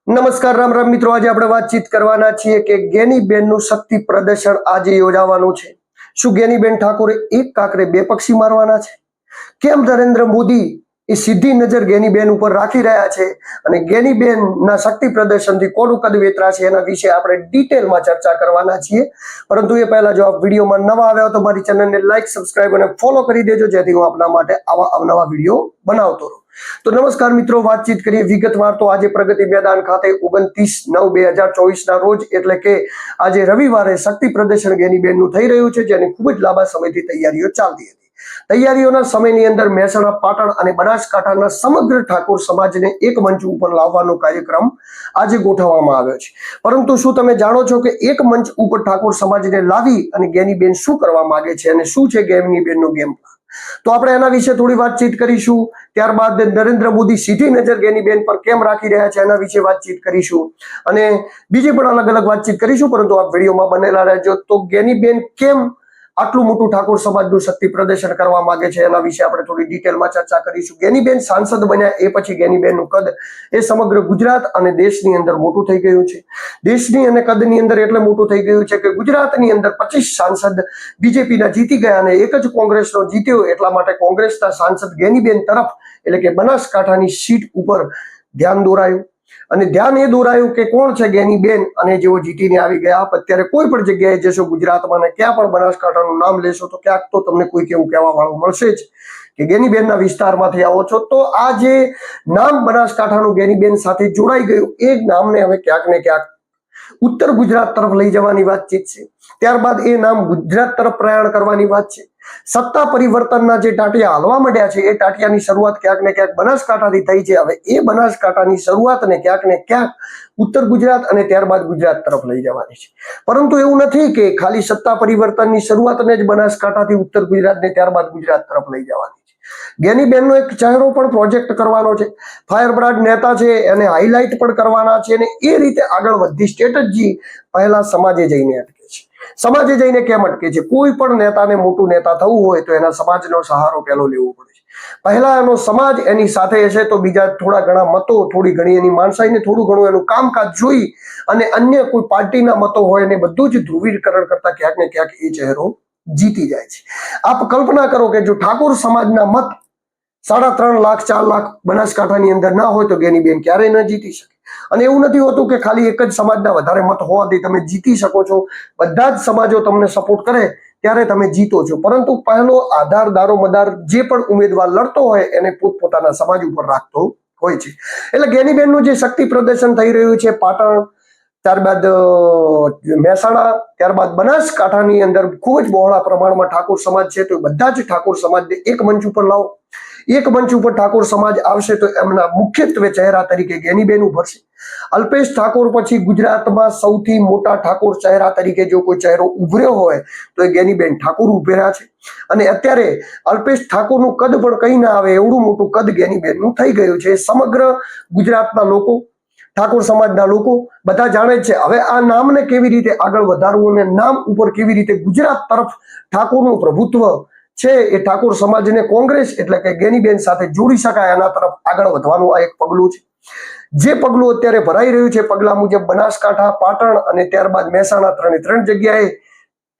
નમસ્કાર રામ રામ મિત્રો, આજે આપણે વાતચીત કરવાના છીએ કે ગેનીબેનનું શક્તિ પ્રદર્શન આજે યોજાવાનું છે. શું ગેનીબેન ઠાકોરે એક કાંકરે બે પક્ષી મારવાના છે? કેમ નરેન્દ્ર મોદી એ સીધી નજર ગેનીબેન ઉપર રાખી રહ્યા છે અને ગેનીબેનના શક્તિ પ્રદર્શનથી કોનું કદ વેતરા છે એના વિશે આપણે ડિટેલમાં ચર્ચા કરવાના છીએ. પરંતુ એ પહેલા જો આપ વિડીયોમાં નવા આવ્યા તો મારી ચેનલને લાઈક, સબસ્ક્રાઇબ અને ફોલો કરી દેજો, જેથી હું આપના માટે આવા અવનવા વિડીયો બનાવતો રહું. તો નમસ્કાર મિત્રો, વાતચીત કરીએ વિગતવાર. તો આજે પ્રગતિ મેદાન ખાતે 29/9/2024 રોજ એટલે કે આજે રવિવારે શક્તિ પ્રદર્શન ગેનીબેનનું થઈ રહ્યું છે, જેની ખૂબ જ લાંબા સમયથી તૈયારીઓ ચાલતી હતી. તૈયારીઓના સમયની અંદર મહેસાણા, પાટણ અને બનાસકાંઠાના સમગ્ર ઠાકોર સમાજને એક મંચ ઉપર લાવવાનો કાર્યક્રમ આજે ગોઠવવામાં આવ્યો છે. પરંતુ શું તમે જાણો છો કે એક મંચ ઉપર ઠાકોર સમાજને લાવી અને ગેનીબેન શું કરવા માંગે છે અને શું છે ગેનીબેનનો ગેમ પ્લાન? તો આપણે એના વિશે થોડી વાતચીત કરીશું. ત્યારબાદ નરેન્દ્ર મોદી સીધી નજર ગેનીબેન પર કેમ રાખી રહ્યા છે એના વિશે વાતચીત કરીશું અને બીજી પણ અલગ અલગ વાતચીત કરીશું. પરંતુ આપ વિડીયોમાં બનેલા રહેજો. તો ગેનીબેન કેમ આટલું મોટું ઠાકોર સમાજનું શક્તિ પ્રદર્શન કરવા માંગે છે એના વિશે આપણે થોડી ડિટેલમાં ચર્ચા કરીશું. ગેનીબેન સાંસદ બન્યા એ પછી ગેનીબેનનું કદ એ સમગ્ર ગુજરાત અને દેશની અંદર મોટું થઈ ગયું છે. દેશની અને કદની અંદર એટલે મોટું થઈ ગયું છે કે ગુજરાતની અંદર 25 સાંસદ બીજેપીના જીતી ગયા અને એક જ કોંગ્રેસનો જીત્યો. એટલા માટે કોંગ્રેસના સાંસદ ગેનીબેન તરફ એટલે કે બનાસકાંઠાની સીટ ઉપર ધ્યાન દોરાયું અને ધ્યાન એ દોરાયું કે કોણ છે ગેનીબેન અને જેઓ જીતીને આવી ગયા. આપ અત્યારે કોઈ પણ જગ્યાએ જશો ગુજરાતમાં ને ક્યાં પણ બનાસકાંઠાનું નામ લેશો તો ક્યાંક તો તમને કોઈક એવું કહેવા વાળું મળશે જ કે ગેનીબેનના વિસ્તારમાંથી આવો છો. તો આ જે નામ બનાસકાંઠાનું ગેનીબેન સાથે જોડાઈ ગયું એ નામને હવે ક્યાંક ને ક્યાંક ઉત્તર ગુજરાત તરફ લઈ જવાની વાતચીત છે. ત્યારબાદ એ નામ ગુજરાત તરફ પ્રયાણ કરવાની વાત છે. સત્તા પરિવર્તનના જે ટાટિયા હાલવા માંડ્યા છે એ ટાટિયાની શરૂઆત ક્યાંક ને ક્યાંક બનાસકાંઠાથી થઈ છે. હવે એ બનાસકાંઠાની શરૂઆતને ક્યાંક ને ક્યાંક ઉત્તર ગુજરાત અને ત્યારબાદ ગુજરાત તરફ લઈ જવાની છે. પરંતુ એવું નથી કે ખાલી સત્તા પરિવર્તનની શરૂઆતને જ બનાસકાંઠાથી ઉત્તર ગુજરાત ને ત્યારબાદ ગુજરાત તરફ લઈ જવાની છે. ગેનીબેનનો એક ચહેરો પણ પ્રોજેક્ટ કરવાનો છે. ફાયર બ્રાન્ડ નેતા છે એને હાઇલાઇટ પણ કરવાના છે અને એ રીતે આગળ વધી સ્ટ્રેટેજી પહેલા સમાજે જઈને અટકે છે. સમાજે જઈને કેમ અટકે છે? કોઈ પણ નેતાને મોટું નેતા થવું હોય તો એના સમાજનો સહારો પહેલો લેવો પડે છે. પહેલા એનો સમાજ એની સાથે હશે તો બીજા થોડા ઘણા મતો, થોડી ઘણી એની માણસાઈને, થોડું ઘણું એનું કામકાજ જોઈ અને અન્ય કોઈ પાર્ટીના મતો હોય એને બધું જ ધ્રુવીકરણ કરતા ક્યાંક ને ક્યાંક એ ચહેરો જીતી જાય છે. આપ કલ્પના કરો કે જો ઠાકોર સમાજના મત 3.5 લાખ 4 લાખ બનાસકાંઠાની અંદર ના હોય તો ગેનીબેન ક્યારેય ન જીતી શકે. અને એવું નથી હોતું કે ખાલી એક જ સમાજના વધારે મત હોવાથી તમે જીતી શકો છો. બધા જ સમાજો તમને સપોર્ટ કરે ત્યારે તમે જીતો છો. પરંતુ પહેલો આધાર, દારોમદાર જે પણ ઉમેદવાર લડતો હોય એને પોતપોતાના સમાજ ઉપર રાખતો હોય છે. એટલે ગેનીબેનનું જે શક્તિ પ્રદર્શન થઈ રહ્યું છે પાટણ, ત્યારબાદ મહેસાણા, ત્યારબાદ બનાસકાંઠાની અંદર ખૂબ જ બહોળા પ્રમાણમાં ઠાકોર સમાજ છે. તો બધા જ ઠાકોર સમાજને એક મંચ ઉપર લાવો. એક મંચ ઉપર ઠાકોર સમાજ આવશે તો એમના મુખ્યત્વે ચહેરા તરીકે ગેનીબેન ઉભરશે. અલ્પેશ ઠાકોર પછી ગુજરાતમાં સૌથી મોટા ઠાકોર ચહેરા તરીકે જો કોઈ ચહેરો ઉભર્યો હોય તો એ ગેનીબેન ઠાકોર ઉભર્યા છે. અને અત્યારે અલ્પેશ ઠાકોરનું કદ પણ કઈ ના આવે એવડું મોટું કદ ગેનીબેનનું થઈ ગયું છે. સમગ્ર ગુજરાતના લોકો, ઠાકોર સમાજના લોકો બધા જાણે છે. હવે આ નામને કેવી રીતે આગળ વધારવું અને નામ ઉપર કેવી રીતે ગુજરાત તરફ ઠાકોરનું પ્રભુત્વ છે એ ઠાકોર સમાજને કોંગ્રેસ એટલે કે ગેનીબેન સાથે જોડી શકાય એના તરફ આગળ વધવાનું આ એક પગલું છે. જે પગલું અત્યારે ભરાઈ રહ્યું છે પગલા મુજબ બનાસકાંઠા, પાટણ અને ત્યારબાદ મહેસાણા, ત્રણ જગ્યાએ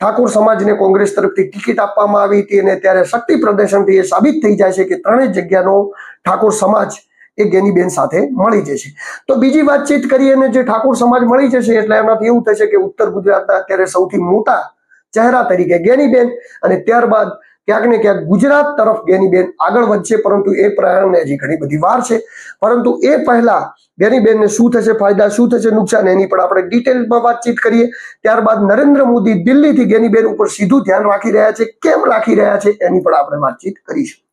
ઠાકોર સમાજને કોંગ્રેસ તરફથી ટિકિટ આપવામાં આવી હતી અને ત્યારે શક્તિ પ્રદર્શનથી એ સાબિત થઈ જાય છે કે ત્રણેય જગ્યાનો ઠાકોર સમાજ એ ગેનીબેન સાથે મળી જશે. તો બીજી વાતચીત કરીએ અને જે ઠાકોર સમાજ મળી જશે એટલે એનાથી એવું થશે કે ઉત્તર ગુજરાતના અત્યારે સૌથી મોટા ચહેરા તરીકે ગેનીબેન અને ત્યારબાદ ક્યાંક ને ક્યાંક ગુજરાત તરફ ગેનીબેન આગળ વધશે. પરંતુ એ પ્રયાણને હજી ઘણી બધી વાર છે. પરંતુ એ પહેલા ગેનીબેનને શું થશે ફાયદા, શું થશે નુકસાન, એની પણ આપણે ડિટેલમાં વાતચીત કરીએ. ત્યારબાદ નરેન્દ્ર મોદી દિલ્હીથી ગેનીબેન ઉપર સીધું ધ્યાન રાખી રહ્યા છે. કેમ રાખી રહ્યા છે એની પણ આપણે વાતચીત કરીશું.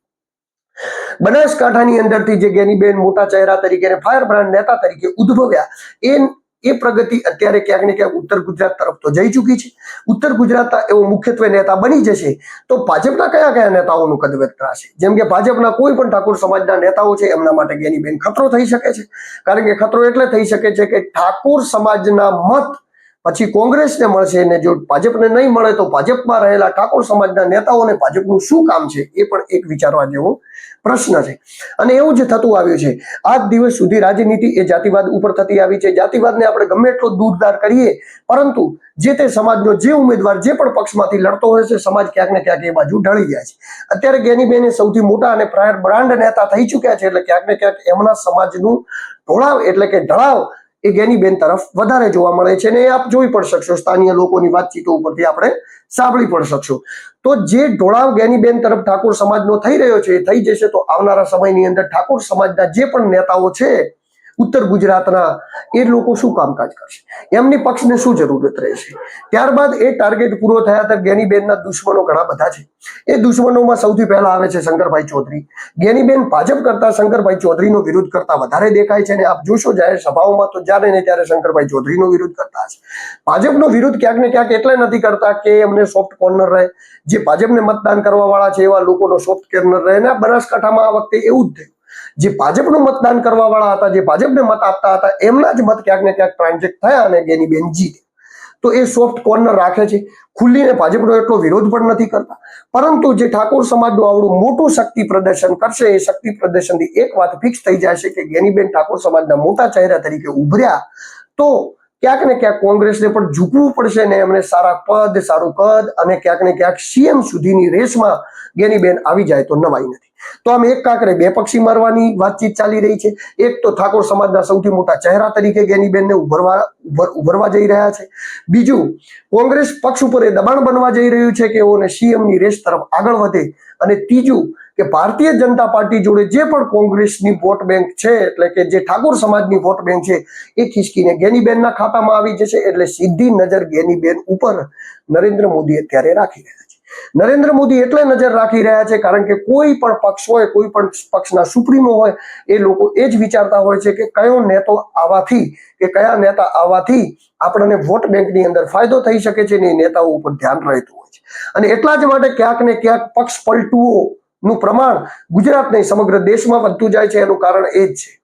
બનાસકાંઠાની અંદરથી જે ગેનીબેન મોટા ચહેરા તરીકે અને ફાયર બ્રાન્ડ નેતા તરીકે ઉદ્ભવ્યા એ પ્રગતિ અત્યારે ક્યાંક ને ક્યાંક ઉત્તર ગુજરાત તરફ તો જઈ ચૂકી છે. ઉત્તર ગુજરાતના એવો મુખ્યત્વે નેતા બની જશે તો ભાજપના કયા કયા નેતાઓનું કદ વધશે? જેમ કે ભાજપના કોઈ પણ ઠાકોર સમાજના નેતાઓ છે એમના માટે ગેનીબેન ખતરો થઈ શકે છે. કારણ કે ખતરો એટલે થઈ શકે છે કે ઠાકોર સમાજના મત પછી કોંગ્રેસને મળશે અને જો ભાજપને નહીં મળે તો ભાજપમાં રહેલા ઠાકોર સમાજના નેતાઓને ભાજપનું શું કામ છે એ પણ એક વિચારવા જેવો પ્રશ્ન છે. અને એવું જ થતું આવ્યું છે. આજ દિવસ સુધી રાજનીતિ એ જાતિવાદ ઉપર થતી આવી છે. જાતિવાદને આપણે ગમે એટલો દૂરદાર કરીએ, પરંતુ જે તે સમાજનો જે ઉમેદવાર જે પણ પક્ષમાંથી લડતો હોય છે, સમાજ ક્યાંક ને ક્યાંક એ બાજુ ઢળી જાય છે. અત્યારે જ્ઞાનીબેન એ સૌથી મોટા અને બ્રાન્ડ નેતા થઈ ચૂક્યા છે, એટલે ક્યાંક ને ક્યાંક એમના સમાજનું ઢોળાવ એટલે કે ઢળાવ એ જ્ઞાનીબેન તરફ વધારે જોવા મળે છે. અને એ આપ જોઈ પણ શકશો, સ્થાનિય લોકોની વાતચીતો ઉપરથી આપણે સાંભળી પણ શકશો. તો જે ઢોળાવ જ્ઞાનીબેન તરફ ઠાકોર સમાજનો થઈ રહ્યો છે એ થઈ જશે તો આવનારા સમયની અંદર ઠાકોર સમાજના જે પણ નેતાઓ છે ઉત્તર ગુજરાતના, એ લોકો શું કામકાજ કરશે, એમની પક્ષને શું જરૂરત રહેશે. ત્યારબાદ એ ટાર્ગેટ પૂરો થયા તો જ્ઞાનીબેનના દુશ્મનો ઘણા બધા છે. એ દુશ્મનોમાં સૌથી પહેલા આવે છે શંકરભાઈ ચૌધરી. જ્ઞાનીબેન ભાજપ કરતા શંકરભાઈ ચૌધરીનો વિરોધ કરતા વધારે દેખાય છે. અને આપ જોશો જાહેર સભાઓમાં તો જ્યારે ને ત્યારે શંકરભાઈ ચૌધરીનો વિરોધ કરતા છે. ભાજપનો વિરોધ ક્યાંક ને ક્યાંક એટલે નથી કરતા કે એમને સોફ્ટ કોર્નર રહે. જે ભાજપને મતદાન કરવા વાળા છે એવા લોકોનો સોફ્ટ કોર્નર રહે. અને બનાસકાંઠામાં આ વખતે એવું જ થયું. જે ભાજપનું મતદાન કરવા વાળા હતા, જે ભાજપને મત આપતા હતા, એમના જ મત ક્યાંક ને ક્યાંક ટ્રાન્ઝેક્ટ થયા અને જ્ઞાનીબેન જીતે. તો એ સોફ્ટ કોર્નર રાખે છે. ખુલ્લીને ભાજપનો એટલો વિરોધ પણ નથી કરતા. પરંતુ જે ઠાકોર સમાજનું આવડું મોટું શક્તિ પ્રદર્શન કરશે, એ શક્તિ પ્રદર્શનથી એક વાત ફિક્સ થઈ જશે કે જ્ઞાનીબેન ઠાકોર સમાજના મોટા ચહેરા તરીકે ઉભર્યા તો ક્યાંક ને ક્યાંક કોંગ્રેસને પણ ઝૂકવું પડશે ને એમને સારા પદ, સારું કદ અને ક્યાંક ને ક્યાંક સીએમ સુધીની રેસમાં જ્ઞાનીબેન આવી જાય તો નવાઈ નથી. તો આમ એક કાંકરે બે પક્ષી મારવાની વાતચીત ચાલી રહી છે. એક તો ઠાકોર સમાજના સૌથી મોટા ચહેરા તરીકે જ્ઞાનીબેનને ઉભરવા જઈ રહ્યા છે. બીજું, કોંગ્રેસ પક્ષ ઉપર એ દબાણ બનવા જઈ રહ્યું છે કે એઓને સીએમની રેસ તરફ આગળ વધે. અને ત્રીજું કે ભારતીય જનતા પાર્ટી જોડે જે પણ કોંગ્રેસની વોટ બેંક છે, એટલે કે જે ઠાકોર સમાજની વોટ બેંક છે, એ ખિસકીને જ્ઞાનીબેનના ખાતામાં આવી જશે. એટલે સીધી નજર જ્ઞાનીબેન ઉપર નરેન્દ્ર મોદી અત્યારે રાખી રહ્યા છે. નરેન્દ્ર મોદી એટલે નજર રાખી રહ્યા છે કારણ કે કોઈ પણ પક્ષ હોય, કોઈ પણ પક્ષના સુપ્રીમો હોય, એ લોકો એ જ વિચારતા હોય છે કે કયો નેતો આવવાથી કે કયા નેતા આવવાથી આપણને વોટ બેંકની અંદર ફાયદો થઈ શકે છે ને એ નેતાઓ ઉપર ધ્યાન રહેતું હોય છે. અને એટલા જ માટે ક્યાંક ને ક્યાંક પક્ષ પલટુઓનું પ્રમાણ ગુજરાત નહીં સમગ્ર દેશમાં વધતું જાય છે. એનું કારણ એ જ છે.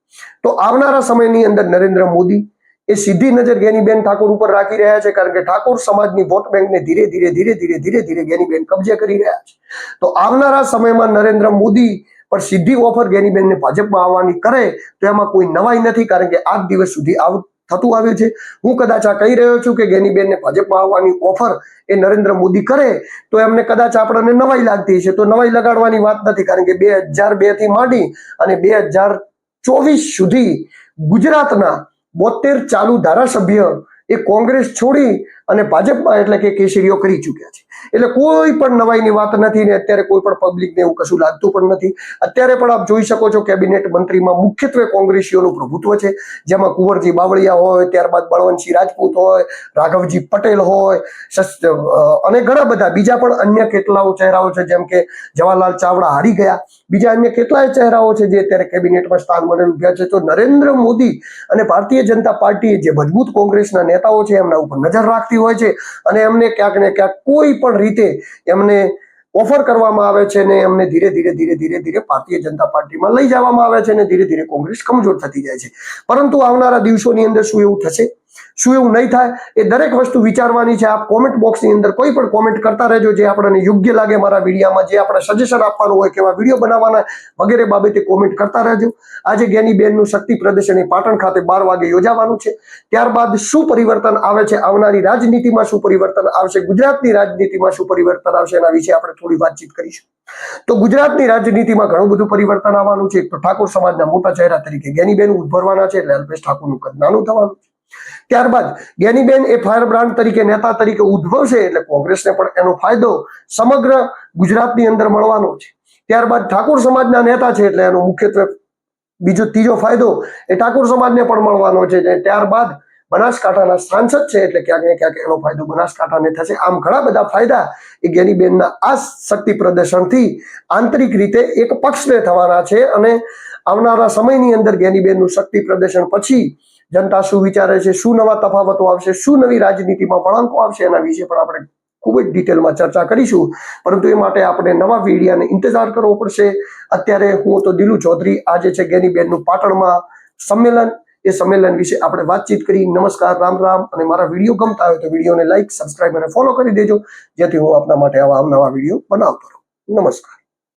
તો આવનારા સમયની અંદર નરેન્દ્ર મોદી એ સીધી નજર જ્ઞાનીબેન ઠાકોર ઉપર રાખી રહ્યા છે કારણ કે ઠાકોર સમાજની વોટ બેંકને ધીરે ધીરે જ્ઞાનીબેન કબજે કરી રહ્યા છે. તો આવનારા સમયમાં નરેન્દ્ર મોદી પર સીધી ઓફર જ્ઞાનીબેનને ભાજપમાં આવવાની કરે તો એમાં કોઈ નવાઈ નથી, કારણ કે આજ દિવસ સુધી આવું થતું આવ્યું છે. હું કદાચ આ કહી રહ્યો છું કે જ્ઞાનીબેનને ભાજપમાં આવવાની ઓફર એ નરેન્દ્ર મોદી કરે તો એમને કદાચ આપણને નવાઈ લાગતી છે. તો નવાઈ લગાડવાની વાત નથી, કારણ કે 2002 થી માંડી અને 2024 સુધી ગુજરાતના 72 ચાલુ ધારાસભ્ય એ કોંગ્રેસ છોડી અને ભાજપમાં એટલે કે કેસરીઓ કરી ચૂક્યા છે. એટલે કોઈ પણ નવાઈની વાત નથી ને અત્યારે કોઈ પણ પબ્લિકને એવું કશું લાગતું પણ નથી. અત્યારે પણ આપ જોઈ શકો છો કેબિનેટ મંત્રીમાં મુખ્યત્વે કોંગ્રેસીઓનું પ્રભુત્વ છે, જેમાં કુંવરજી બાવળિયા હોય, ત્યારબાદ બળવંતસિંહ રાજપૂત હોય, રાઘવજી પટેલ હોય અને ઘણા બધા બીજા પણ અન્ય કેટલાઓ ચહેરાઓ છે, જેમ કે જવાહરલાલ ચાવડા હારી ગયા. બીજા અન્ય કેટલાય ચહેરાઓ છે જે અત્યારે કેબિનેટમાં સ્થાન મળેલું ગયા છે. તો નરેન્દ્ર મોદી અને ભારતીય જનતા પાર્ટી જે મજબૂત કોંગ્રેસના નેતાઓ છે એમના ઉપર નજર રાખતી હોય છે અને એમને ક્યાંક ને ક્યાંક કોઈ પણ રીતે એમને ઓફર કરવામાં આવે છે ને એમને ધીરે ધીરે ભારતીય જનતા પાર્ટીમાં લઈ જવામાં આવે છે અને ધીરે ધીરે કોંગ્રેસ કમજોર થતી જાય છે. પરંતુ આવનારા દિવસોની અંદર શું એવું થશે, શું એવું નહીં થાય, એ દરેક વસ્તુ વિચારવાની છે. આપ કોમેન્ટ બોક્સની અંદર કોઈ પણ કોમેન્ટ કરતા રહેજો જે આપણને યોગ્ય લાગે. મારા વિડીયોમાં જે આપણે સજેશન આપવાનું હોય, કેવા વિડીયો બનાવવાના વગેરે બાબતે કોમેન્ટ કરતા રહેજો. આજે જ્ઞાનીબેનનું શક્તિ પ્રદર્શન એ પાટણ ખાતે 12 વાગે યોજાવાનું છે. ત્યારબાદ શું પરિવર્તન આવે છે, આવનારી રાજનીતિમાં શું પરિવર્તન આવશે, ગુજરાતની રાજનીતિમાં શું પરિવર્તન આવશે, એના વિશે આપણે થોડી વાતચીત કરીશું. તો ગુજરાતની રાજનીતિમાં ઘણું બધું પરિવર્તન આવવાનું છે. તો ઠાકોર સમાજના મોટા ચહેરા તરીકે જ્ઞાનીબેન ઉભરવાના છે, એટલે અલ્પેશ ઠાકોરનું કદ નાનું થવાનું છે. ત્યારબાદ જ્ઞાનીબેન એ ફાયર બ્રાન્ડ તરીકે નેતા તરીકે ઉદ્ભવશે એટલે કોંગ્રેસને પણ એનો ફાયદો સમગ્ર ગુજરાતની અંદર મળવાનો છે. ત્યારબાદ ઠાકોર સમાજના નેતા છે એટલે એનો મુખ્યત્વે ત્રીજો ફાયદો એ ઠાકોર સમાજને પણ મળવાનો છે. ત્યારબાદ બનાસકાંઠાના સાંસદ છે એટલે ક્યાંક ને ક્યાંક એનો ફાયદો બનાસકાંઠાને થશે. આમ ઘણા બધા ફાયદા એ જ્ઞાનીબેનના આ શક્તિ પ્રદર્શનથી આંતરિક રીતે એક પક્ષને થવાના છે. અને આવનારા સમયની અંદર જ્ઞાનીબેનનું શક્તિ પ્રદર્શન પછી જનતા શું વિચારે છે, શું નવા તફાવતો આવશે, શું નવી રાજનીતિમાં વળાંકો આવશે, એના વિશે પણ આપણે ખૂબ જ ડિટેલમાં ચર્ચા કરીશું. પરંતુ એ માટે આપણે નવા વિડીયોને ઇંતજાર કરવો પડશે. અત્યારે હું તો દિલુ ચૌધરી આજે છે જ્ઞાનીબેનનું પાટણમાં સંમેલન એ સંમેલન વિશે આપણે વાતચીત કરી. નમસ્કાર, રામ રામ. અને મારા વિડીયો ગમતા હોય તો વિડીયોને લાઈક, સબસ્ક્રાઇબ અને ફોલો કરી દેજો, જેથી હું આપના માટે આવા અવનવા વિડીયો બનાવતો રહું. નમસ્કાર.